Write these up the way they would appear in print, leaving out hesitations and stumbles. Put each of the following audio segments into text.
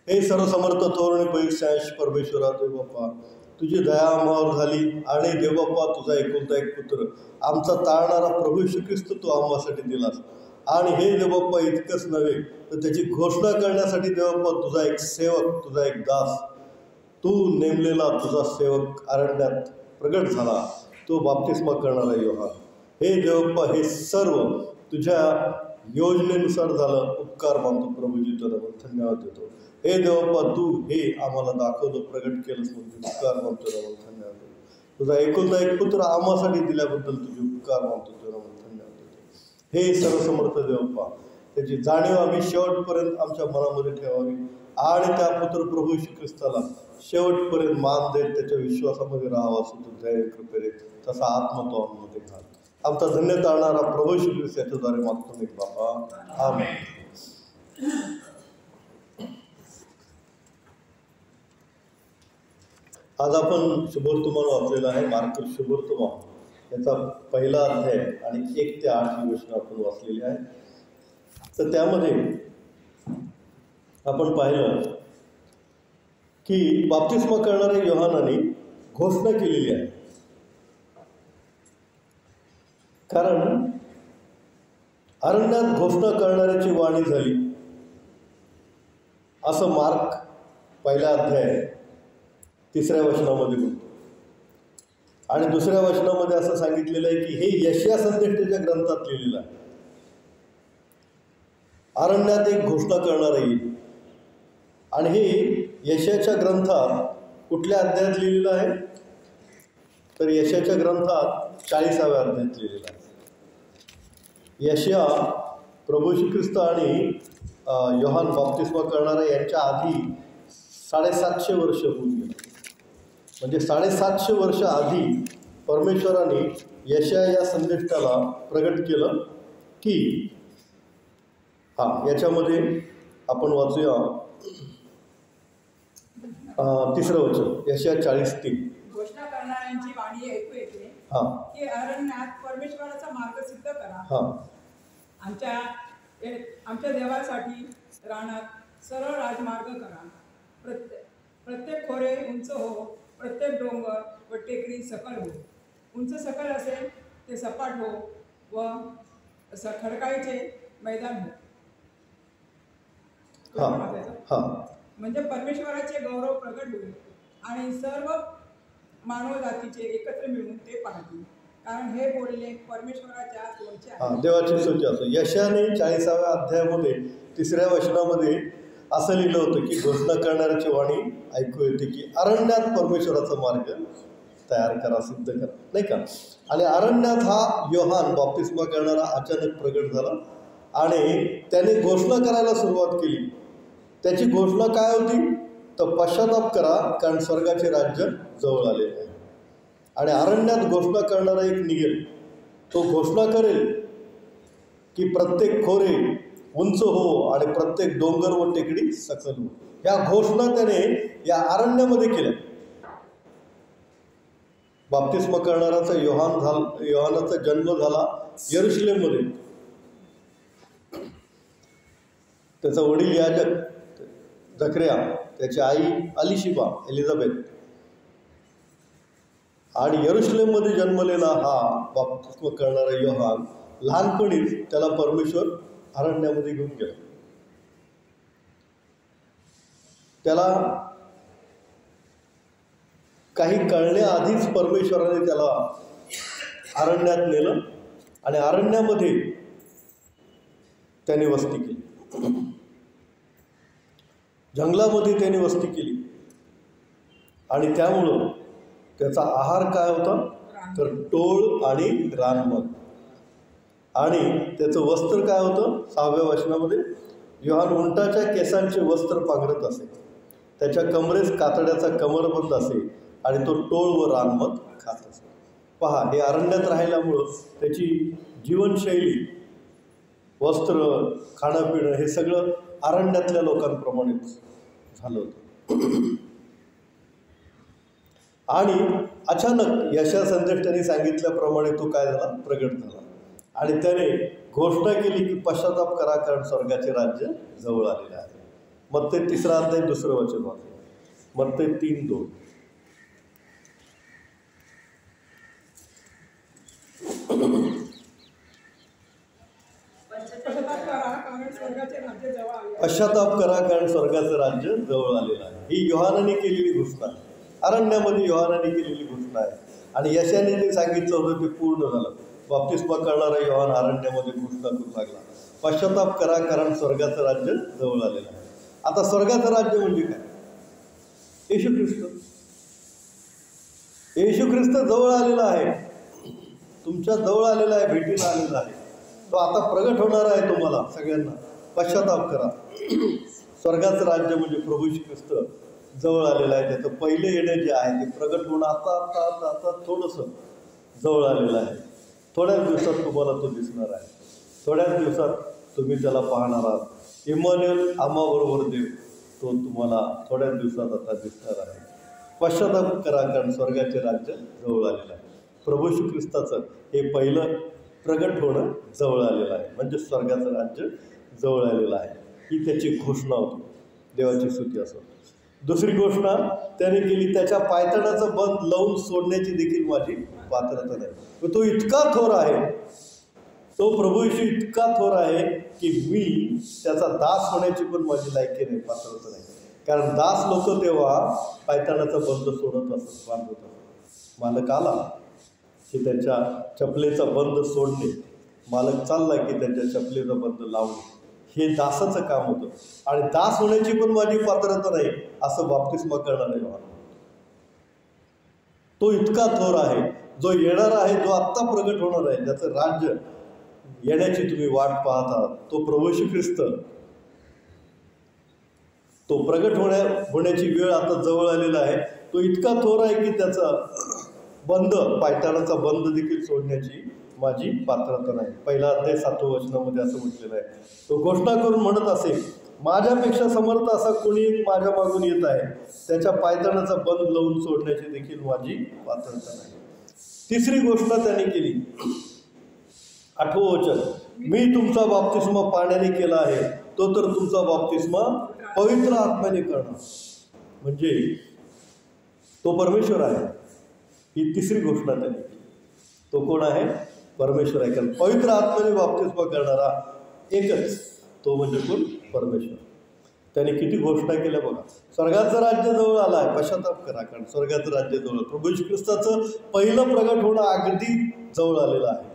हे सर्वसमर्थ थोर आणि पैशांश परमेश्वरा देव बाप्पा, तुझी दया आम्हावर झाली आणि देव बाप्पा तुझा एकुलता एक पुत्र आमचा ताळणारा प्रभू येशू ख्रिस्त तू आम्हासाठी दिलास. आणि हे देवबाप्पा इतकंच नव्हे तर त्याची घोषणा करण्यासाठी देवबाप्पा तुझा एक सेवक, तुझा एक दास, तू नेमलेला तुझा सेवक अरण्यात प्रगट झाला, तो बाप्तिस्मा करणारा योहान. हे देवबाप्पा हे सर्व तुझ्या योजनेनुसार झालं. उपकार मानतो प्रभूजी, तुला धन्यवाद देतो. हे देवबाप्पा तू हे आम्हाला दाखवलं, प्रगट केलंस म्हणजे उपकार मानतो, धन्यवाद देतो. तुझा एकुलता एक पुत्र आम्हासाठी दिल्याबद्दल तुझे उपकार मानतो, तुला धन्यवाद देतो. हे सर्वसमर्थ देवबाप्पा, त्याची जाणीव आम्ही शेवटपर्यंत आमच्या मनामध्ये ठेवावी आणि त्या पुत्र प्रभू येशू ख्रिस्ताला शेवटपर्यंत मान देत त्याच्या विश्वासामध्ये राहावा असं तू दया कृपेने तसा आत्मा तो आम्हाला घाल. आमचा धन्य ताळणारा प्रभू येशू ख्रिस्त याच्याद्वारे मागतो मी बाबा, आमेन. आज आपण शुभवर्तमान वाचलेला आहे, मार्क शुभवर्तमान याचा पहिला अध्याय आणि 1 ते 8 ही गोष्ट आपण वाचलेली आहे. तर त्यामध्ये आपण पाहिलं की बाप्तिस्मा करणाऱ्या योहानाने घोषणा केलेली आहे. कारण अरण्यात घोषणा करणाऱ्याची वाणी झाली असं मार्क पहिल्या अध्याय 3ऱ्या वचनामध्ये म्हणतो. आणि 2ऱ्या वचनामध्ये असं सांगितलेलं आहे की हे यशाया संदेष्टाच्या ग्रंथात लिहिलेलं आहे. अरण्यात एक घोषणा करणारा येईल. आणि हे यशायाच्या ग्रंथात कुठल्या अध्यायात लिहिलेलं आहे तर यशायाच्या ग्रंथात 40व्या अध्यायात लिहिलेलं आहे. यशाया प्रभू येशू ख्रिस्त आणि योहान बाप्तिस्मा करणारा यांच्या आधी 750 वर्ष होऊन गेले. म्हणजे 750 वर्ष आधी परमेश्वराने यशाया या संदेष्टाला प्रगट केलं की याच्यामध्ये आपण वाचूया 3रं वचन, यशाया 40:3. घोषणा करणाऱ्यांची वाणी ऐकू येते की अरण्यात परमेश्वराचा मार्ग सिद्ध करा. आमच्या देवासाठी रानात सरळ राजमार्ग करा. प्रत्येक खोरे उंच हो, प्रत्येक डोंगर व टेकडी सकल हो. उंच सकल असेल ते सपाट हो व खडकाळीचे मैदान हो. म्हणजे परमेश्वराचे गौरव प्रगट होईल आणि सर्व मानव जातीचे एकत्र मिळून ते पाहतील. कारण हे बोलणे परमेश्वराच्या तोंडचे आहे. देवाची स्तुती असो. यशायाने 40व्या अध्यायामध्ये 3ऱ्या वचनामध्ये असं लिहिलं होतं की घोषणा करणाऱ्याची वाणी ऐकू येते की अरण्यात परमेश्वराचा मार्ग तयार करा, सिद्ध करा, नाही का. आणि अरण्यात हा योहान बाप्तिस्मा करणारा अचानक प्रगट झाला आणि त्याने घोषणा करायला सुरुवात केली. त्याची घोषणा काय होती तर पश्चाताप करा कारण स्वर्गाचे राज्य जवळ आलेले आहे. आणि अरण्यात घोषणा करणारा एक निघेल, तो घोषणा करेल की प्रत्येक खोरे उंच हो आणि प्रत्येक डोंगर व टेकडी सकल हो. या घोषणा त्याने या अरण्यामध्ये केल्या. बाप्तिस्मा करणाराचा योहानाचा जन्म झाला यरुशलेममध्ये. त्याचा वडील याजक जकरिया, त्याची आई अलिशिबा एलिझाबेथ. आणि यरुशलेममध्ये जन्मलेला हा बाप्तिस्मा करणारा योहान लहानपणीच त्याला परमेश्वर अरण्यामध्ये घेऊन गेला. त्याला काही कळण्याआधीच परमेश्वराने त्याला अरण्यात नेलं आणि अरण्यामध्ये त्याने वस्ती केली. जंगलामध्ये त्याने वस्ती केली. आणि त्यामुळं त्याचा आहार काय होता तर टोळ आणि रानमध. आणि त्याचं वस्त्र काय होतं 6व्या वचनामध्ये, योहान उंटाच्या केसांचे वस्त्र पांघरत असे, त्याच्या कमरेस कातड्याचा कमरबंद असे आणि तो टोळ व रानमध खात असे. पहा, हे अरण्यात राहिल्यामुळं त्याची जीवनशैली, वस्त्र, खाणं पिणं हे सगळं अरण्यातल्या लोकांप्रमाणेच झालं होतं. आणि अचानक यशा संदेष्टाने सांगितल्याप्रमाणे तो काय झाला प्रगट झाला आणि त्याने घोषणा केली की पश्चाताप करा कारण स्वर्गाचे राज्य जवळ आलेले आहे. मत्ते 3 अध्याय 2 वचन वाचा. मत्ते 3:2. पश्चाताप करा कारण स्वर्गाचे राज्य जवळ आले आहे. पश्चाताप करा कारण स्वर्गाचं राज्य जवळ आलेलं आहे. ही योहानाने केलेली घोषणा आहे. अरण्यामध्ये योहानाने केलेली घोषणा आहे. आणि यशाने जे सांगितलं होतं ते पूर्ण झालं. बाप्तिस्मा करणारा योहान अरण्यामध्ये घोषणा करू लागला, पश्चाताप करा कारण स्वर्गाचं राज्य जवळ आलेलं आहे. आता स्वर्गाचं राज्य म्हणजे काय? येशू ख्रिस्त. येशू ख्रिस्त जवळ आलेला आहे, तुमच्या जवळ आलेला आहे, भेटीला आलेला आहे. तो आता प्रगट होणार आहे तुम्हाला सगळ्यांना. पश्चाताप करा. स्वर्गाचं राज्य म्हणजे प्रभू येशू ख्रिस्त जवळ आलेलं आहे. त्याचं पहिले येणं जे आहे ते प्रगट होणं आता आता आता आता थोडंसं जवळ आलेलं आहे. थोड्याच दिवसात तुम्हाला तो दिसणार आहे. थोड्याच दिवसात तुम्ही त्याला पाहणार आहात. इम्मानुएल, आम्हाबरोबर देव, तो तुम्हाला थोड्याच दिवसात आता दिसणार आहे. पश्चाताप करा कारण स्वर्गाचे राज्य जवळ आलेलं आहे. प्रभू येशू ख्रिस्ताचं हे पहिलं प्रगट होणं जवळ आलेलं आहे, म्हणजे स्वर्गाचं राज्य जवळ आलेलं आहे. ही त्याची घोषणा होती. देवाची स्तुती असो. दुसरी घोषणा त्याने केली, त्याच्या पायतणाचं बंद लावून सोडण्याची देखील माझी पात्रता नाही. तो इतका थोर आहे, तो प्रभू येशू इतका थोर आहे की मी त्याचा दास होण्याची पण माझी लायकी नाही, पात्रता नाही. कारण दास लोक तेव्हा पायताणाचा बंद सोडत असत, बांधत असत. मालक आला की त्यांच्या चपलेचा बंद सोडणे, मालक चालला की त्यांच्या चपलेचा बंद लावणे, हे दासाचं काम होतं. आणि दास होण्याची पण माझी पात्रता नाही असं बाप्तिस्मा करणारा योहान. तो इतका थोर आहे, जो येणार आहे, जो आत्ता प्रगट होणार आहे, ज्याचं राज्य येण्याची तुम्ही वाट पाहत आहात, तो प्रभू येशू ख्रिस्त. तो प्रगट होण्याची वेळ आता जवळ आलेला आहे. तो इतका थोर आहे की त्याचा बंद, पायताणाचा बंद देखील सोडण्याची माझी पात्रता नाही. 1 अध्याय 7 वचनामध्ये असं म्हटलेलं आहे. तो घोषणा करून म्हणत असे, माझ्यापेक्षा समर्थ असा कोणी माझ्या मागून येत आहे, त्याच्या पायताणाचा बंद लावून सोडण्याची देखील माझी पात्रता नाही. तिसरी घोषणा त्याने केली, 8वं वचन, मी तुमचा बाप्तिस्मा पाण्याने केला आहे, तो तर तुमचा बाप्तिस्मा पवित्र आत्म्याने करणार. म्हणजे तो परमेश्वर आहे. ही तिसरी घोषणा त्याने केली. तो कोण आहे? परमेश्वर आहे. कारण पवित्र आत्म्याने बाप्तिस्मा करणारा एकच, तो म्हणजे कोण? परमेश्वर. त्याने किती घोषणा केल्या बघा. स्वर्गाचं राज्य जवळ आलं आहे, पश्चाताप करा कारण स्वर्गाचं राज्य जवळ. प्रभू येशू ख्रिस्ताचं पहिलं प्रगट होणं अगदी जवळ आलेलं आहे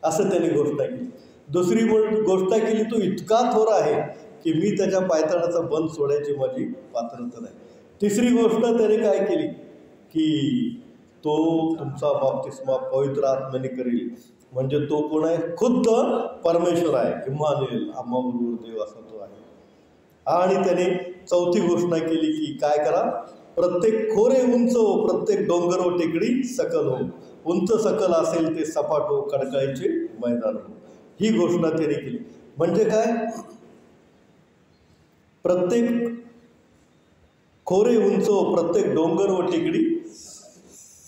असं त्याने घोषणा केली. दुसरी घोषणा केली, तो इतका थोर आहे की मी त्याच्या पायताणाचा बंद सोडायची माझी पात्रता नाही. तिसरी गोष्ट त्याने काय केली की तो तुमचा बाप्तिस्मा पवित्र आत्म्याने करेल. म्हणजे तो कोण आहे? खुद्द परमेश्वर आहे. इम्मानुएल, आम्हाबरोबर देव असा तो आहे. आणि त्याने चौथी घोषणा केली की काय करा? प्रत्येक खोरे उंच हो, प्रत्येक डोंगर व टेकडी सकल हो. उंच सकल असेल ते सपाट हो, खडकाळीचे मैदान हो. ही घोषणा त्याने केली. म्हणजे काय? प्रत्येक खोरे उंच हो, प्रत्येक डोंगर व टेकडी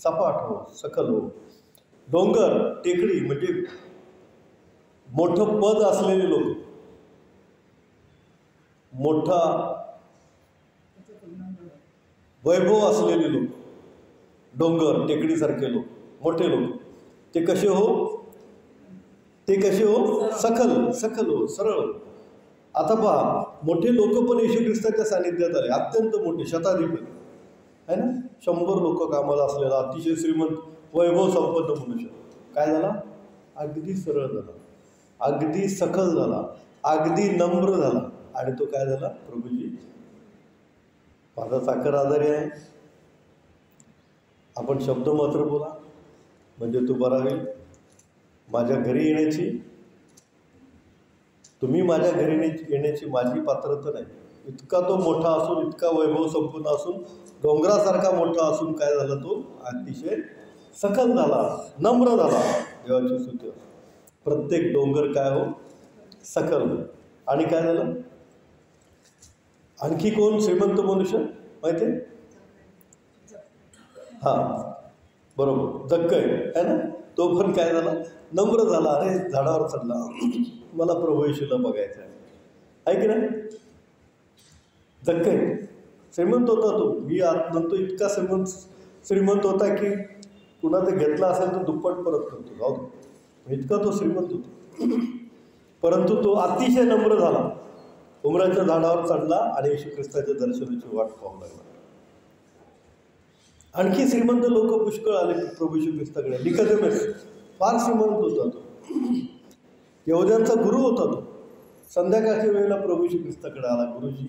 सपाट हो, सकल हो. डोंगर, टेकडी म्हणजे मोठं पद असलेले लोक, मोठा वैभव असलेले लोक, डोंगर टेकडीसारखे लोक, मोठे लोक, ते कसे हो? ते कसे हो? सकल, सकल हो, सरळ हो. आता पहा, मोठे लोक पण येशू ख्रिस्ताच्या सानिध्यात आले, अत्यंत मोठे, शताधिपती आहे ना, 100 लोक कामाला असलेला अतिशय श्रीमंत वैभव संपन्न मनुष्य. काय झाला? अगदी सरळ झाला, अगदी सखल झाला, अगदी नम्र झाला. आणि तो काय झाला? प्रभूजी, माझा साखर आजारी आहे, आपण शब्द मात्र बोला म्हणजे तू बरा होईल. माझ्या घरी येण्याची, तुम्ही माझ्या घरी येण्याची माझी पात्रता नाही. इतका तो मोठा असून, इतका वैभव संपन्न असून, डोंगरासारखा मोठा असून काय झाला? तो अतिशय सकल झाला, नम्र झाला. देवाची स्तुती. प्रत्येक डोंगर काय हो? सकल. आणि काय झालं? आणखी कोण श्रीमंत मनुष्य माहिती आहे? हां, बरोबर, जक्कय आहे ना, तो पण काय झाला? नम्र झाला. अरे झाडावर चढला, मला प्रभू येशूला बघायचं आहे की नाही. जक्कई श्रीमंत होता तो. मी आत म्हणतो इतका श्रीमंत होता की कुणाचा घेतला असेल तर दुप्पट परत करतो, जाऊ दे, इतका तो श्रीमंत होता. परंतु तो अतिशय नम्र झाला. उमराच्या झाडावर चढला आणि येशू ख्रिस्ताच्या दर्शनाची वाट पाहू लागला. आणखी श्रीमंत लोक पुष्कळ आले प्रभू येशू ख्रिस्ताकडे. निकोदेमस फार श्रीमंत होता तो, यहुद्यांचा गुरु होता तो. संध्याकाळच्या वेळेला प्रभू येशू ख्रिस्ताकडे आला. गुरुजी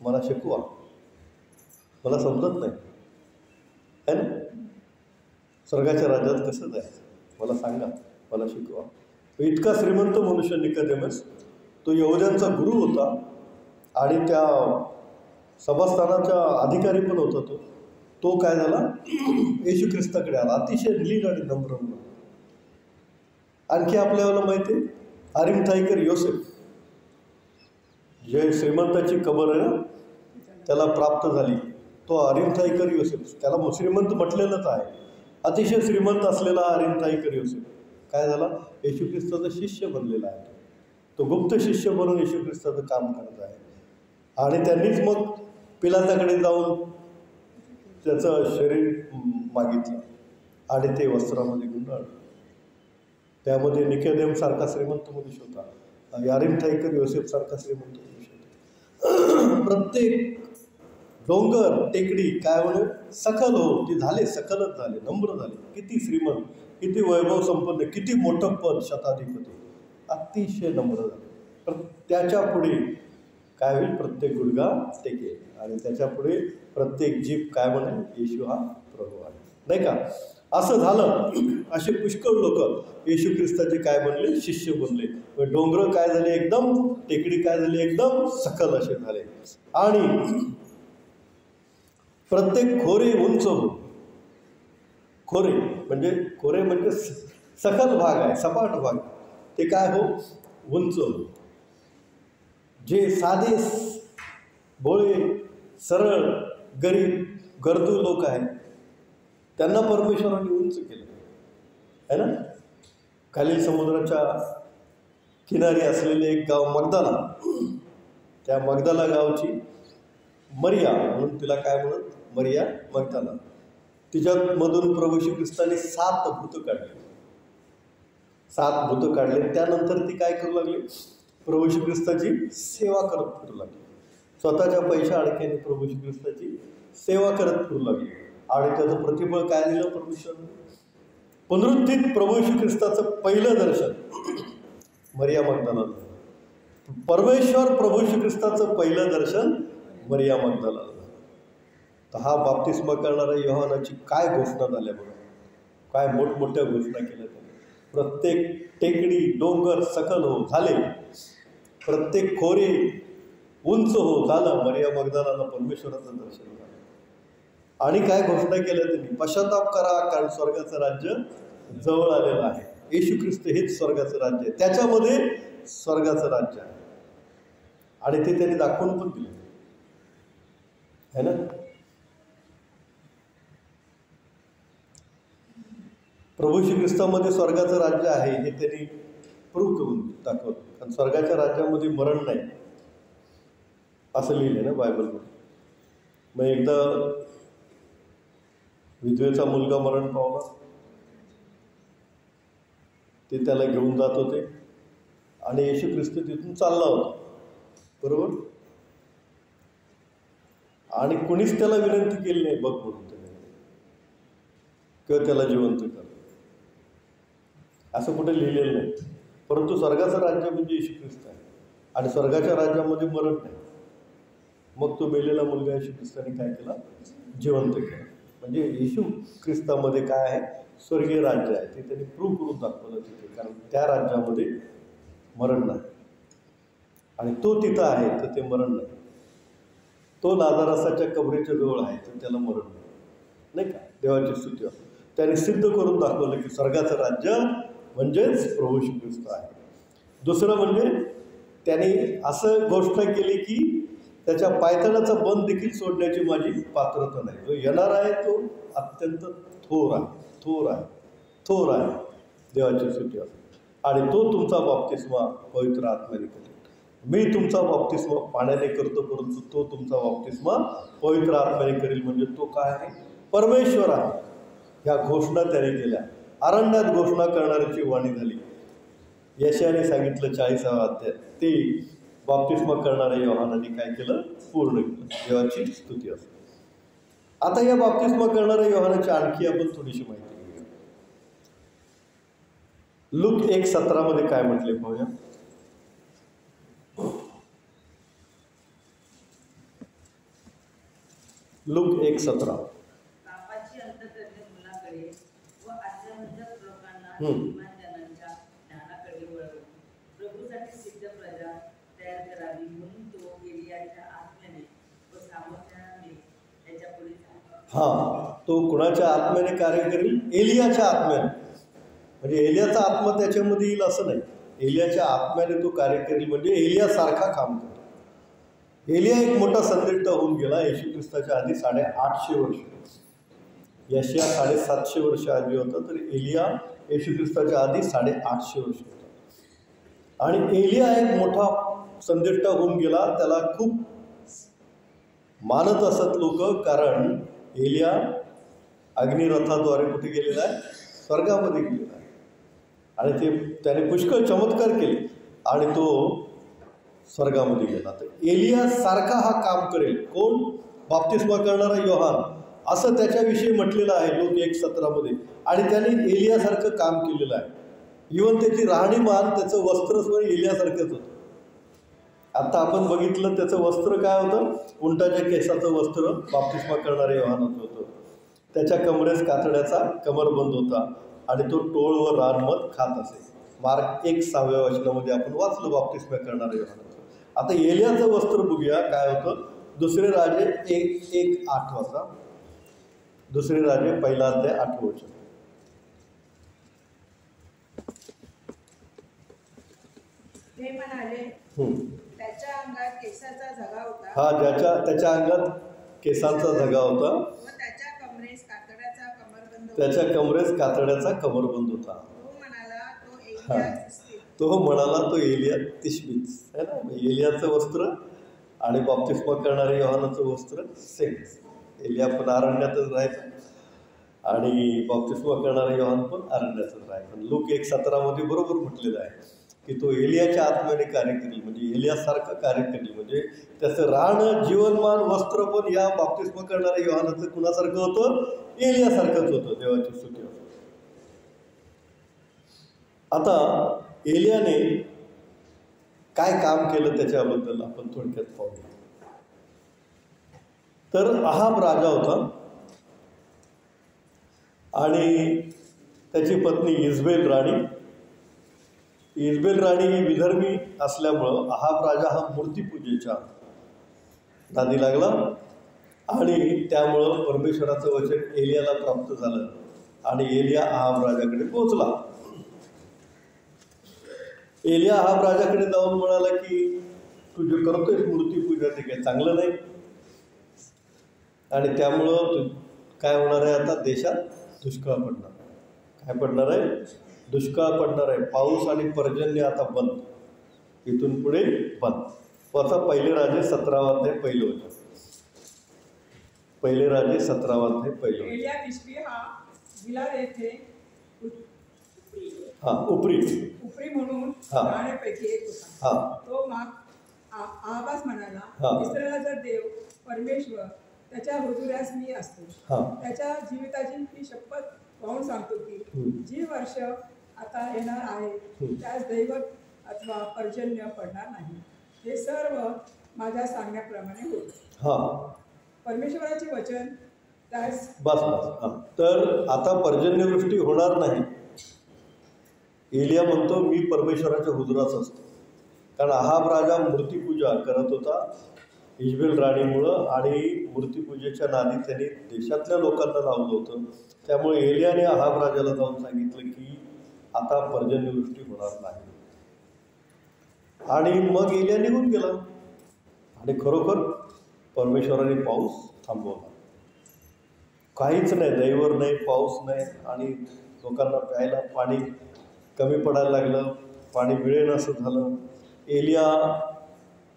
मला शिकवा, मला समजत नाही है ना, स्वर्गाच्या राज्यात कसं जायचं मला सांगा, मला शिकवा. इतका श्रीमंत मनुष्य निकोदेमस, तो यहुद्यांचा गुरु होता आणि त्या सभास्थानाचा अधिकारी पण होता तो. तो काय झाला, येशू ख्रिस्ताकडे आला अतिशय लीन आणि नम्र. आणखी आपल्याला माहिती आहे अरिमथाईकर योसेफ, जे श्रीमंताची कबर आहे ना त्याला प्राप्त झाली, तो अरिमथाईकर योसेफ, त्याला श्रीमंत म्हटलेलंच आहे. अतिशय श्रीमंत असलेला अरिमथाईकर योसेफ काय झाला, येशू ख्रिस्ताचा शिष्य बनलेला आहे. तो गुप्त शिष्य बनून येशू ख्रिस्ताचं काम करत आहे. आणि त्यांनीच मग पिलाताकडे जाऊन त्याचं शरीर मागितलं आणि ते वस्त्रामध्ये गुंडाळलं. त्यामध्ये निकोदेमसारखा श्रीमंत मनुष्य होता, अरिमथाईकर योसेफसारखा श्रीमंत मनुष्य होता. प्रत्येक डोंगर टेकडी काय म्हणे सखल हो, ते झाले, सकलच झाले, नम्र झाले. किती श्रीमंत, किती वैभव संपन्न, किती मोठं पद, शताधिपती, अतिशय नम्र झाले. त्याच्या पुढे काय होईल, प्रत्येक गुडघा टेकेल आणि त्याच्या पुढे प्रत्येक जीभ काय म्हणेल, येशू हा प्रभू आहे, नाही का. असं झालं. असे पुष्कळ लोक येशू ख्रिस्ताचे काय बनले, शिष्य बनले. डोंगर काय झाले एकदम, टेकडी काय झाली एकदम सखल असे झाले. आणि प्रत्येक खोरे उंच हो, खोरे म्हणजे सखल भाग आहे, सपाट भाग, ते काय हो, उंच हो. जे साधे भोळे सरळ गरीब गरजू लोक आहेत त्यांना परमेश्वराने उंच केलं आहे ना. खालील समुद्राच्या किनारी असलेले एक गाव मगदाला, त्या मगदाला गावची मरिया म्हणून तिला काय म्हणत, मरिया मगदाला, तिच्यामधून प्रभू श्री ख्रिस्ताने 7 भूत काढले. 7 भूत काढले. त्यानंतर ती काय करू लागली, प्रभू श्री ख्रिस्ताची सेवा करत फिरू लागली. स्वतःच्या पैशा अडक्याने प्रभू श्री ख्रिस्ताची सेवा करत फिरू लागली. आणि त्याचं प्रतिफळ काय दिलं परमेश्वराने, पुनरुत्थित प्रभू श्री ख्रिस्ताचं पहिलं दर्शन मरिया मगदलाला. परमेश्वर प्रभू श्री ख्रिस्ताचं पहिलं दर्शन मरिया मगदलाला. तर हा बाप्तिस्मा करणाऱ्या योहानाची काय घोषणा झाल्या बघा, काय मोठमोठ्या घोषणा केल्या त्याने. प्रत्येक टेकडी डोंगर सकल हो झाले, प्रत्येक खोरे उंच हो झालं. मरिया मगदलाला परमेश्वराचं दर्शन झालं. आणि काय घोषणा केल्या त्यांनी, पश्चाताप करा कारण स्वर्गाचं राज्य जवळ आलेलं आहे. येशू ख्रिस्त हेच स्वर्गाचं राज्य आहे, त्याच्यामध्ये स्वर्गाचं राज्य आहे. आणि ते त्यांनी दाखवून पण दिले है ना. प्रभू श्री ख्रिस्तामध्ये स्वर्गाचं राज्य आहे हे त्यांनी प्रूव्ह करून दाखवलं. कारण स्वर्गाच्या राज्यामध्ये मरण नाही असं लिहिलं आहे ना बायबलमध्ये. मग एकदा विधवेचा मुलगा मरण पावला, ते त्याला घेऊन जात होते आणि येशू ख्रिस्त तिथून चालला होता, बरोबर. आणि कुणीच त्याला विनंती केली नाही बघ म्हणून त्याने, किंवा त्याला जिवंत कर, असं कुठे लिहिलेलं नाही. परंतु स्वर्गाचं राज्य म्हणजे येशू ख्रिस्त आहे आणि स्वर्गाच्या राज्यामध्ये मरण नाही. मग तो मेलेला मुलगा येशू ख्रिस्ताने काय केला, जिवंत केला. म्हणजे येशू ख्रिस्तामध्ये काय आहे, स्वर्गीय राज्य आहे. ते त्यांनी प्रूव्ह करून दाखवलं तिथे. कारण त्या राज्यामध्ये मरण नाही आणि तो तिथं आहे तर ते मरण नाही. तो लाजारसाच्या कबरीच्या जवळ आहे तर त्याला मरण नाही का. देवाची स्तुती. त्याने सिद्ध करून दाखवलं की स्वर्गाचं राज्य म्हणजेच प्रभू श्री ख्रिस्त आहे. दुसरं म्हणजे त्याने असं गोष्ट केली की त्याच्या पायथ्याचा बंद देखील सोडण्याची माझी पात्रता नाही. जो येणार आहे तो अत्यंत थोर आहे, थोर आहे, थोर आहे. देवाची स्तुती. आणि तो तुमचा बाप्तिस्मा पवित्र आत्म्याने करेल. मी तुमचा बाप्तिस्मा पाण्याने करतो, परंतु तो तुमचा बाप्तिस्मा पवित्र आत्म्याने करील. म्हणजे तो काय आहे? परमेश्वर आहे. ह्या घोषणा त्याने केल्या. अरण्यात घोषणा करणाऱ्याची वाणी झाली. यशाने सांगितलं 40व्या अध्यायात, ते बाप्तिस्मा करणाऱ्या योहानाने काय केलं? पूर्ण केलं. देवाची स्तुती असते. आता या बाप्तिस्मा करणाऱ्या योहानाची आणखी आपण थोडीशी माहिती घेऊया. लूक 1:17 काय म्हटले पाहूया. लूक 1:17. पापाची अंतःकरणे मुलाकडे व आज्ञावंत लोकांना बुद्धिमान जनांच्या ज्ञानाकडे वळवून प्रभूसाठी सिद्ध प्रजा तयार करावी म्हणून तो एलियाच्या आत्म्याने व सामर्थ्याने त्याच्या पुढे झाला. तो कुणाच्या आत्म्याने कार्य करेल? एलियाच्या आत्म्याने. म्हणजे एलियाचा आत्मा त्याच्यामध्ये येईल असं नाही. एलियाच्या आत्म्याने तो कार्य करेल, म्हणजे एलियासारखा काम करेल. एलिया एक मोठा संदेष्टा होऊन गेला येशू ख्रिस्ताच्या आधी 850 वर्ष. यशया 750 वर्ष आधी होता, तर एलिया येशू ख्रिस्ताच्या आधी 850 वर्ष होता. आणि एलिया एक मोठा संदेष्टा होऊन गेला. त्याला खूप मानत असत लोक, कारण एलिया अग्निरथाद्वारे कुठे गेलेला आहे? स्वर्गामध्ये गेलेला आहे. आणि त्याने पुष्कळ चमत्कार केले आणि तो स्वर्गामध्ये गेला. तर एलियासारखा हा काम करेल कोण? बाप्तिस्मा करणारा योहान, असं त्याच्याविषयी म्हटलेलं आहे लूक 1:17. आणि त्याने एलियासारखं काम केलेलं आहे. इव्हन त्याची राहणीमान, त्याचं वस्त्र एलियासारखंच होतं. आता आपण बघितलं त्याचं वस्त्र काय होतं? उंटाच्या केसाचं वस्त्र बाप्तिस्मा करणाऱ्या योहानाचं होतं. त्याच्या कमरेस कातड्याचा कमरबंद होता आणि तो टोळ व रानमध खात असे. मार्क 1:6 आपण वाचलं बाप्तिस्मा करणाऱ्या योहानाचं. आता एलियाचं वस्त्र बघूया काय होतं. दुसरे राजे 1:8 वाचा. दुसरे राजे 1 अध्याय 8 वचन. ते म्हणाले त्याच्या अंगात केसाचा झगा होता. त्याच्या अंगात केसांचा झगा होता व त्याच्या कमरेस कातड्याचा कमरबंद होता. त्याच्या कमरेस कातड्याचा कमरबंद होता. तो म्हणाला तो एलिया तिशबीच है ना. एलियाचं वस्त्र आणि बाप्तिस्मा करणाऱ्या योहानाचं वस्त्र सेम. एलिया पण अरण्यातच राहायचं आणि बाप्तिस्मा करणारा योहान पण अरण्यातच राहायचं. लूक 1:17 बरोबर म्हटलेलं आहे की तो एलियाच्या आत्म्याने कार्य करेल, म्हणजे एलियासारखं कार्य करेल. म्हणजे त्याचं राहणं, जीवनमान, वस्त्र पण या बाप्तिस्मा करणाऱ्या योहानाचं कुणासारखं होतं? एलियासारखंच होतं. देवाची स्तुती असो. आता एलियाने काय काम केलं त्याच्याबद्दल आपण थोडक्यात पाहूया. तर अहाब राजा होता आणि त्याची पत्नी इजबेल राणी. इजबेल राणी ही विधर्मी असल्यामुळं अहाब राजा हा मूर्तीपूजेच्या नादी लागला आणि त्यामुळं परमेश्वराचं वचन एलियाला प्राप्त झालं आणि एलिया अहाब राजाकडे पोहोचला. एलिया अहाब राजाकडे जाऊन म्हणाला की तू जे करतोयस मूर्तीपूजा ते काही चांगलं नाही आणि त्यामुळं काय होणार आहे? आता देशात दुष्काळ पडणार. काय पडणार आहे? दुष्काळ पडणार आहे. पाऊस आणि पर्जन्य आता बंद, इथून पुढे बंद. आता 1 राजे 17 अध्याय 1 वचन. 1 राजे 17 अध्याय 1 वचन. एलिया तिशबी हा गिलाद येथे उपरी म्हणून राहण्यापैकी एक होता. तो आहाबास म्हणाला, इस्रायलाचा देव परमेश्वर त्याच्या हुजुरास मी असतो. त्याच्या जीविताची मी शपथ पाहून सांगतो की जी वर्ष आता येणार आहे त्यास दैवत अथवा पर्जन्य पडणार नाही. हे सर्व माझ्या सांगण्याप्रमाणे होईल. परमेश्वराचे वचन त्यास बस. तर आता पर्जन्यवृष्टी होणार नाही. एलिया म्हणतो मी परमेश्वराच्या हुजुरात असतो. कारण अहाब राजा मूर्तीपूजा करत होता इजबेल राणीमुळं आणि मूर्तीपूजेच्या नादी त्यांनी देशातल्या लोकांना लावलं होतं. त्यामुळे एलियाने अहाब राजाला जाऊन सांगितलं की आता पर्जन्यवृष्टी होणार नाही. आणि मग एलिया निघून गेला आणि खरोखर परमेश्वराने पाऊस थांबवला. काहीच नाही, दैवर नाही, पाऊस नाही आणि लोकांना प्यायला पाणी कमी पडायला लागलं, पाणी मिळेन असं झालं. एलिया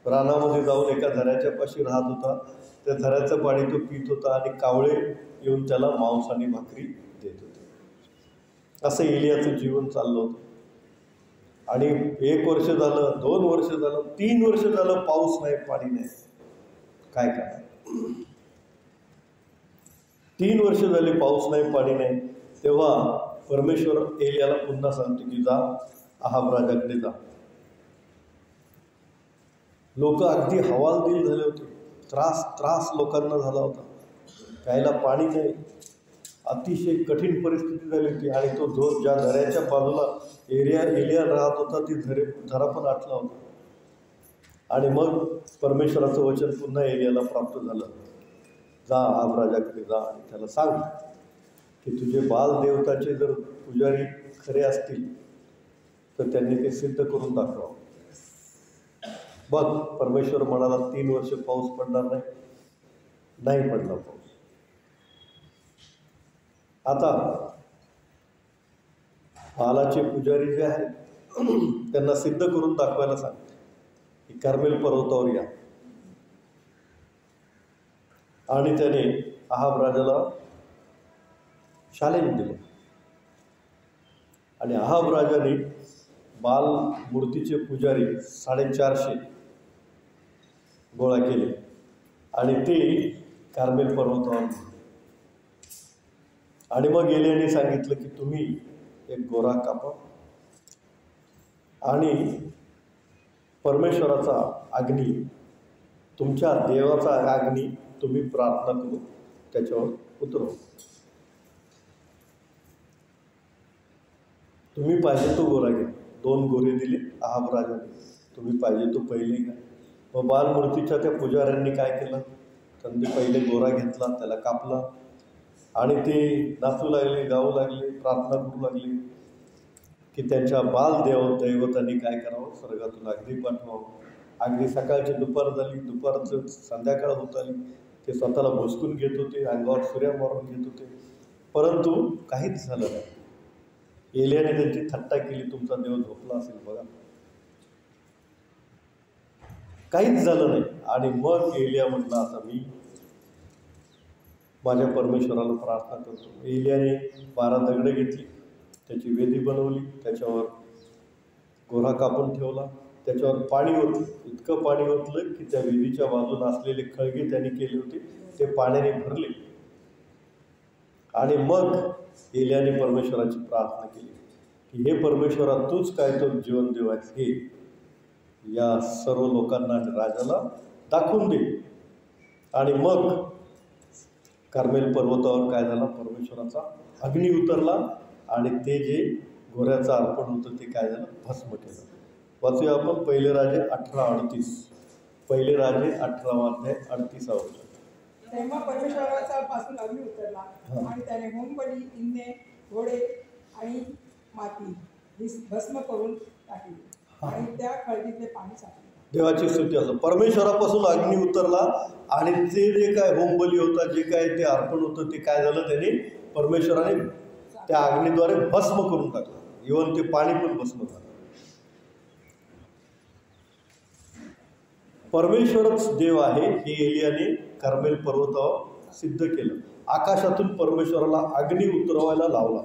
रानामध्ये जाऊन एका झऱ्याच्या पाशी राहत होता. त्या झऱ्याचं पाणी तो पित होता आणि कावळे येऊन त्याला मांस आणि भाकरी देत होते. असं एलियाचं जीवन चाललं होतं. आणि 1 वर्ष झालं, 2 वर्ष झालं, 3 वर्ष झालं, पाऊस नाही, पाणी नाही. काय करणार? 3 वर्ष झाली, पाऊस नाही, पाणी नाही. तेव्हा परमेश्वर एलियाला पुन्हा सांगतो की जा अहाब राजाकडे जा. लोक अगदी हवालदिल झाले होते. त्रास लोकांना झाला होता. प्यायला पाणी नाही. अतिशय कठीण परिस्थिती झाली होती. आणि तो ज्या झऱ्याच्या बाजूला एलिया राहत होता ती झरा पण आटला होता. आणि मग परमेश्वराचं वचन पुन्हा एलियाला प्राप्त झालं. जा अहाब राजाकडे जा आणि त्याला सांग की तुझे बाल देवताचे जर पुजारी खरे असतील तर त्यांनी ते सिद्ध करून दाखवावं. बघ, परमेश्वर म्हणाला 3 वर्ष पाऊस पडणार नाही पडला पाऊस. आता बालाचे पुजारी जे आहेत त्यांना सिद्ध करून दाखवायला सांगते की कार्मेल पर्वतावर या. आणि त्याने अहाब राजाला चॅलेंज दिलं. आणि अहाब राजाने बाल मूर्तीचे पुजारी 450 गोळा केले आणि ते कार्मेल पर्वतावर. आणि मग एलियाने सांगितलं की तुम्ही एक गोरा कापा आणि परमेश्वराचा अग्नी, तुमच्या देवाचा अग्नी तुम्ही प्रार्थना करून त्याच्यावर उतरवा. तुम्ही पाहिजे तो गोरा घ्या. 2 गोरे दिले अहाब राजाने. तुम्ही पाहिजे तो पहिले घ्या. मग बालमूर्तीच्या त्या पुजाऱ्यांनी काय केलं? त्यांनी पहिले गोरा घेतला, त्याला कापला आणि ते नाचू लागले, गाऊ लागले, प्रार्थना करू लागले की त्यांच्या दैवतांनी काय करावं? स्वर्गातून अग्नी पाठवावं. अगदी सकाळची दुपार झाली, दुपारचं संध्याकाळ होत आली. ते स्वतःला भुसकून घेत होते, अंगावर सूर्या मारून घेत होते, परंतु काहीच झालं नाही. एलियाने त्यांची थट्टा केली, तुमचा देव झोपला असेल बघा. काहीच झालं नाही. आणि मग एलिया म्हटला आता मी माझ्या परमेश्वराला प्रार्थना करतो. एलियाने 12 दगडं घेतली, त्याची वेदी बनवली, त्याच्यावर गोरा कापून ठेवला, त्याच्यावर पाणी ओतलं. इतकं पाणी ओतलं की त्या वेदीच्या बाजूला असलेले खळगे त्यांनी केले होते ते पाण्याने भरले. आणि मग एलियाने परमेश्वराची प्रार्थना केली की हे परमेश्वरा, तूच काय तो जीवन देव आहेस, हे या सर्व लोकांना आणि राजाला दाखवून दे. आणि मग कार्मेल पर्वतावर काय झालं? परमेश्वराचा अग्नी उतरला आणि ते जे घोड्याचं अर्पण होतं ते काय झालं? भस्म केलं. वाचूया आपण 1 राजे 18:38. 1 राजे 18 अध्याय 38 वचन. तेव्हा परमेश्वराचा पासून अग्नी उतरला आणि त्याने होमबळी, इंधने, घोडे आणि माती भस्म करून टाकली आणि त्या खळगीतले पाणी साठले. देवाची स्तुती असो. परमेश्वरापासून अग्नी उतरला आणि ते जे काय होमबली होता, जे काय ते अर्पण होतं ते काय झालं? त्याने परमेश्वराने त्या अग्नीद्वारे भस्म करून टाकलं. इव्हन ते पाणी पण भस्म झालं. परमेश्वरच देव आहे हे एलियाने कार्मेल पर्वतावर सिद्ध केलं. आकाशातून परमेश्वराला अग्नी उतरवायला लावला.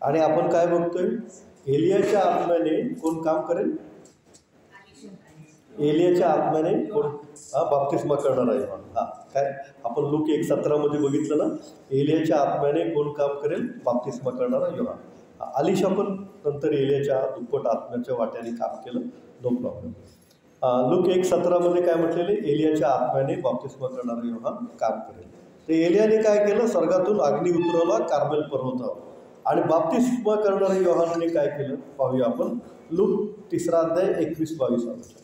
आणि आपण काय बघतोय? एलियाच्या आत्म्याने कोण काम करेल? एलियाच्या आत्म्याने कोण बाप्तिस्मा करणार आहे? काय आपण लूक 1:17 बघितलं ना, एलियाच्या आत्म्याने कोण काम करेल? बाप्तिस्मा करणारा योहान. अलिशा पण नंतर एलियाच्या दुप्पट आत्म्याच्या वाट्याने काम केलं, नो प्रॉब्लेम. लूक 1:17 काय म्हटलेले? एलियाच्या आत्म्याने बाप्तिस्मा करणारा योहान काम करेल. तर एलियाने काय केलं? स्वर्गातून अग्नी उतरवला कार्मेल पर्वतावर आणि बाप्तिस्मा करणाऱ्या योहानाने काय केलं पाहूया आपण. लूक 3 अध्याय 21-22.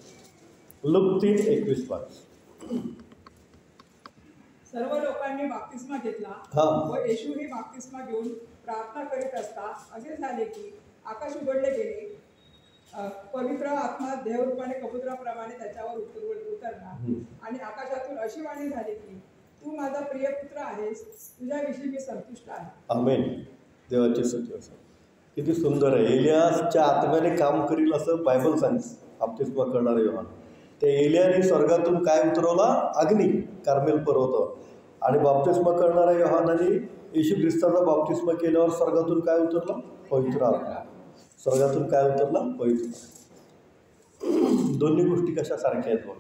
लूक 3:21-22. सर्व लोकांनी बाप्तिस्मा घेतला व येशूही बाप्तिस्मा घेऊन प्रार्थना करीत असता असे झाले की आकाश उघडले गेले. पवित्र आत्मा देवरूपाने कबुतराप्रमाणे त्याच्यावर उतरला आणि आकाशातून अशी वाणी झाली की तू माझा प्रिय पुत्र आहेस, तुझ्याविषयी मी संतुष्ट आहे. आमेन. देवाची स्तुती असो. किती सुंदर आहे. एलियाच्या आत्म्याने काम करील असं बायबल सांगते. बाप्तिस्मा करणारा योहान. त्या एलियाने स्वर्गातून काय उतरवला? अग्नी कार्मेल पर्वतावर. आणि बाप्तिस्मा करणाऱ्या योहानाने येशू ख्रिस्ताचा बाप्तिस्मा केल्यावर स्वर्गातून काय उतरलं? पवित्र आत्मा. स्वर्गातून काय उतरला? पवित्र. दोन्ही गोष्टी कशा सारख्या आहेत बघ.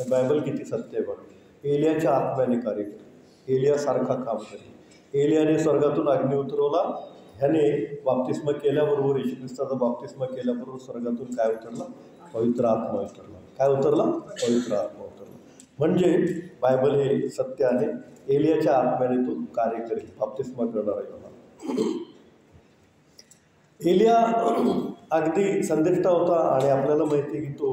बायबल किती सत्य आहे बघ. एलियाच्या आत्म्याने कार्य केले, एलियासारखा काम केले. एलियाने स्वर्गातून अग्नी उतरवला. ह्याने बाप्तिस्मा केल्याबरोबर, येशू ख्रिस्ताचा बाप्तिस्मा केल्याबरोबर स्वर्गातून काय उतरला? पवित्र आत्मा उतरला. काय उतरला? पवित्र आत्मा उतरला. म्हणजे बायबल हे सत्य आहे. एलियाच्या आत्म्याने तो कार्य करेल, बाप्तिस्मा करणारा योहान. एलिया अगदी संदिष्ट होता आणि आपल्याला माहिती आहे की तो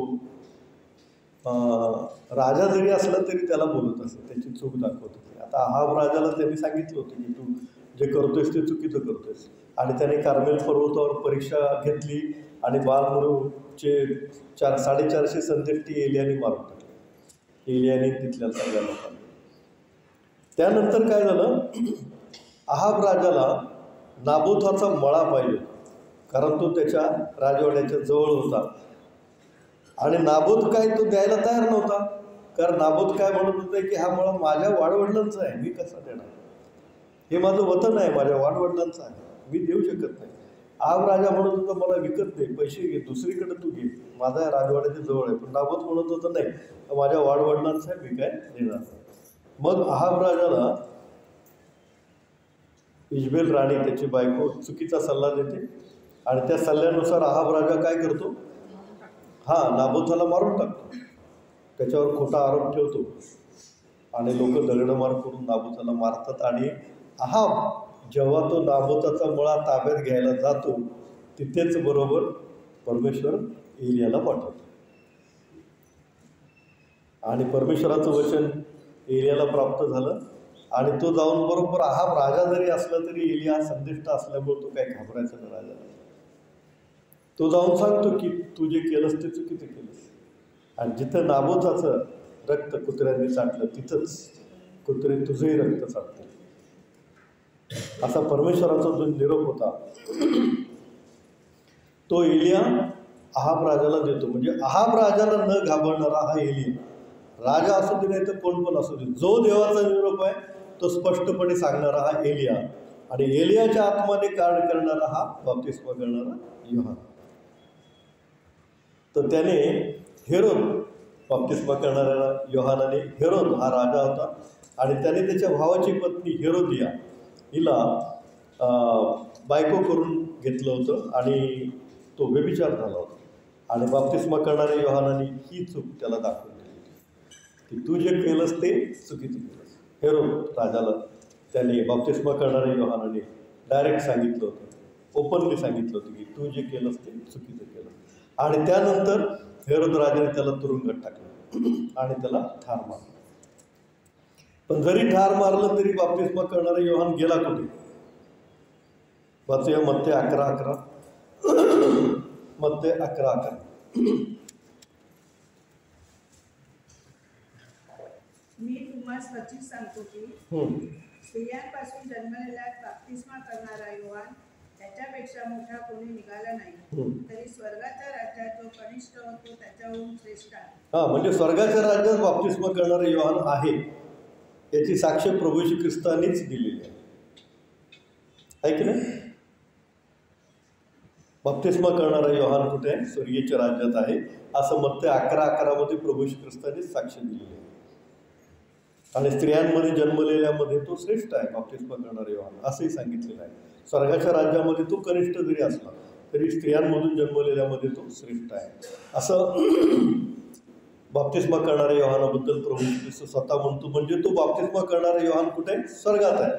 राजा जरी असला तरी त्याला बोलत असे, त्याची चूक दाखवत होती. आता अहाब राजाला त्यांनी सांगितलं होतं की तू जे करतोयस ते चुकीचं करतोयस. आणि त्याने कार्मेल पर्वतावर परीक्षा घेतली आणि बालमुरूचे 450 संदेष्टी एलियाने मारून टाकले. एलियाने तिथल्या सगळ्या लोकांना. त्यानंतर काय झालं? अहाब राजाला नाबोथाचा मळा पाहिजे, कारण तो त्याच्या राजवाड्याच्या जवळ होता. आणि नाबोत काय तो द्यायला तयार नव्हता, कारण नाबोत काय म्हणत होते की हा मळा माझ्या वाडवडिलांचा आहे, मी कसा देणार? हे माझं वतन आहे, माझ्या वाडवडिलांचं आहे, मी देऊ शकत नाही. आब राजा म्हणत होता मला विकत दे, पैसे घे, दुसरीकडे तू घे, माझा राजवाड्याच्या जवळ आहे. पण नाबोत म्हणत होतं नाही, माझ्या वाडवडिलांचं आहे, मी काय देणार. मग अहाब राजाला इजबेल राणी, त्याची बायको, चुकीचा सल्ला देते. आणि त्या सल्ल्यानुसार अहाब राजा काय करतो? नाबोथाला मारून टाकतो, त्याच्यावर खोटा आरोप ठेवतो. आणि लोक दगडमार करून नाबोथाला मारतात. आणि अहाब जेव्हा तो नाबोथाचा मळा ताब्यात घ्यायला जातो, तिथेच बरोबर परमेश्वर एलियाला पाठवतो. आणि परमेश्वराचं वचन एलियाला प्राप्त झालं. आणि तो जाऊन बरोबर अहाब राजा जरी असला तरी एलिया संदिष्ट असल्यामुळे तो काही घाबरायचा नाही राजाला. तो जाऊन सांगतो की तू जे केलंस ते चुकीचं केलंस. आणि जिथं नाबोथाचं रक्त कुत्र्यांनी चाटलं तिथंच कुत्रे तुझंही रक्त चाटतं. असा परमेश्वराचा जो निरोप होता तो एलिया अहाब राजाला देतो. म्हणजे अहाब राजाला न घाबरणारा हा एलिया, राजा असू दे नाही तर कोण पण असू दे, जो देवाचा निरोप आहे तो स्पष्टपणे सांगणारा हा एलिया. आणि एलियाच्या आत्माने कार्य करणारा हा बाप्तिस्मा करणारा योहान. तर त्याने हेरोद, बाप्तिस्मा करणाऱ्या योहानाने, हेरोद हा राजा होता आणि त्याने त्याच्या भावाची पत्नी हेरोदिया हिला बायको करून घेतलं होतं आणि तो व्यभिचार झाला होता. आणि बाप्तिस्मा करणाऱ्या योहानाने ही चूक त्याला दाखवून दिली की तू जे केलंस ते चुकीचं केलंस. हेरोद राजाला त्याने बाप्तिस्मा करणाऱ्या योहानाने डायरेक्ट सांगितलं होतं, ओपनली सांगितलं होतं की तू जे केलंस ते चुकीचं केलं. आणि त्यानंतर हेरोद राजाने त्याला तुरुंगात टाकलं आणि त्याला ठार मारलं. पण जरी ठार मारलं तरी बाप्तिस्मा करणारा योहान गेला कुठे? वाचूया मत्ते 11:11. मत्ते 11:11. मी तुम्हाला सचित सांगतो की स्त्रियांपासून जन्मलेला बाप्तिस्मा करणारा योहान त्याच्यापेक्षा मोठा कोणी निघाला नाही. तरी स्वर्गाच्या राज्यात जो कनिष्ठ होतो त्याच्याहून श्रेष्ठ आहे. म्हणजे स्वर्गाच्या राज्यात बाप्तिस्मा करणारा योहान आहे याची साक्ष प्रभू श्री ख्रिस्तानीच दिलेली आहे की नाही? बाप्तिस्मा करणारा योहान कुठे आहे? स्वर्गीय राज्यात आहे, असं मत्ते 11:11 प्रभू श्री ख्रिस्तानीच साक्ष दिलेली आहे. आणि स्त्रियांमध्ये जन्मलेल्यामध्ये तो श्रेष्ठ आहे बाप्तिस्मा करणारा योहान, असंही सांगितलेलं आहे. स्वर्गाच्या राज्यामध्ये तो कनिष्ठ जरी असला तरी स्त्रियांमधून जन्मलेल्यामध्ये तो श्रेष्ठ आहे, असं बाप्तिस्मा करणाऱ्या योहानाबद्दल प्रभू ख्रिस्त स्वतः म्हणतो. म्हणजे तो बाप्तिस्मा करणारा योहान कुठे आहे? स्वर्गात आहे.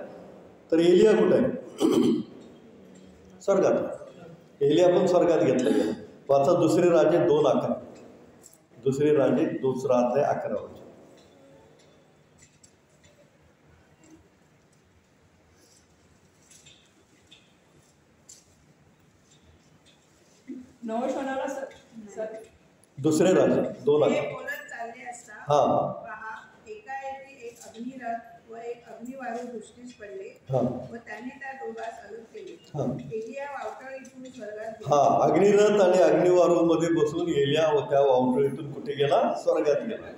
तर एलिया कुठे आहे? स्वर्गात आहे. एलिया पण स्वर्गात घेतला गेला. वाचा दुसरे राजे 2:11. दुसरे राजे 2:11. नवशनाला दुसरे राजे 2:11. हे बोलत चालले असता पहा एकाएकी एक अग्निरथ व एक अग्निवारू दृष्टीस पडले हा व त्याने त्या दोघांस अलग केले. हा एलिया वावटळीतून स्वर्गात हा गेला. अग्निरथ आणि अग्निवारू मध्ये बसून एलिया व त्या वावटळीतून कुठे गेला? स्वर्गात गेला.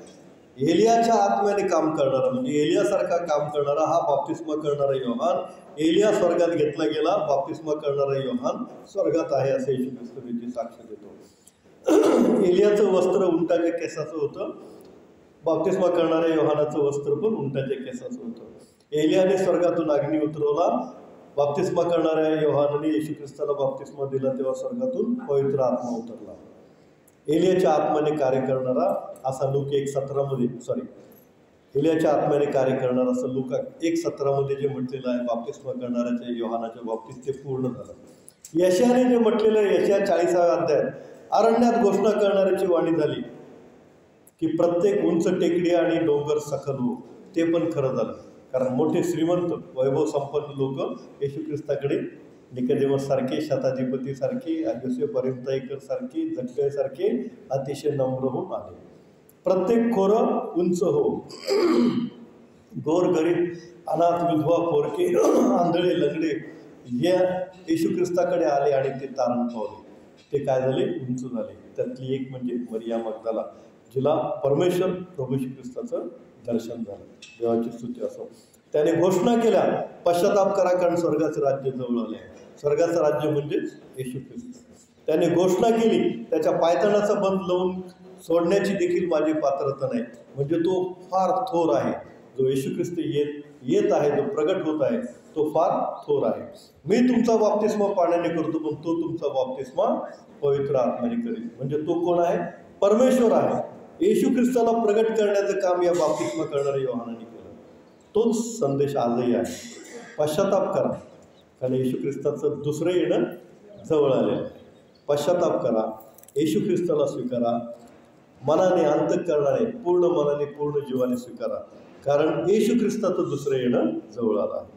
एलियाच्या आत्म्याने काम करणारा म्हणजे एलियासारखा काम करणारा हा बाप्तिस्मा करणारा योहान एलिया स्वर्गात घेतला गेला. बाप्तिस्मा करणारा योहान स्वर्गात आहे असे येशू ख्रिस्त त्याची साक्ष देतो. एलियाचं वस्त्र उंटाच्या केसाचं होतं. बाप्तिस्मा करणाऱ्या योहानाचं वस्त्र पण उंटाच्या केसाचं होतं. एलियाने स्वर्गातून अग्नी उतरवला. बाप्तिस्मा करणाऱ्या योहानाने येशू ख्रिस्ताला बाप्तिस्मा दिला तेव्हा स्वर्गातून पवित्र आत्मा उतरला. एलियाच्या आत्म्याने कार्य करणारा असा लूक 1:17 एलियाच्या आत्म्याने कार्य करणारा असं लूक 1:17 जे म्हटलेलं आहे बाप्तिस्मा करणाऱ्याच्या योहानाच्या बाबतीत ते पूर्ण झालं. यशाने जे म्हटलेलं आहे यशा 40व्या अध्यायात अरण्यात घोषणा करणाऱ्याची वाणी झाली की प्रत्येक उंच टेकडी आणि डोंगर सखल हो. ते पण खरं झालं. कारण मोठे श्रीमंत वैभव संपन्न लोक येशू ख्रिस्ताकडे निकोदेमस सारखे, शताधिपती सारखे, योसेफ अरिमथाईकर सारखे, जक्कई सारखे अतिशय नम्र होऊन आले. प्रत्येक खोरं उंच हो. गोर गरीब, अनाथ, विधवा, पोरके, आंधळे, लंगडे या येशू ख्रिस्ताकडे आले आणि ते तारण पावले. ते काय झाले? उंच झाले. त्यातली एक म्हणजे मरिया मगदला, जिला परमेश्वर प्रभू येशू ख्रिस्ताचं दर्शन झालं. देवाची स्तुती असो. त्याने घोषणा केल्या पश्चाताप करा कारण स्वर्गाचं राज्य जवळ आले. स्वर्गाचं राज्य म्हणजेच येशू ख्रिस्त. त्याने घोषणा केली त्याच्या पायताणाचा बंद लावून सोडण्याची देखील माझी पात्रता नाही. म्हणजे तो फार थोर आहे. जो येशू ख्रिस्त येत आहे, जो प्रगट होत आहे तो फार थोर आहे. मी तुमचा बाप्तिस्मा पाण्याने करतो पण तो तुमचा बाप्तिस्मा पवित्र आत्म्याने करेल. म्हणजे तो कोण आहे? परमेश्वर आहे. येशू ख्रिस्ताला प्रगट करण्याचं काम या बाप्तिस्मा करणाऱ्या योहानाने केलं. तोच संदेश आजही आहे. पश्चाताप करा कारण येशू ख्रिस्ताचं दुसरं येणं जवळ आलेलं आहे. पश्चाताप करा, येशू ख्रिस्ताला स्वीकारा, मनाने, अंतःकरणाने, पूर्ण मनाने, पूर्ण जीवाने स्वीकारा कारण येशू ख्रिस्ताचं दुसरं येणं जवळ आलं आहे.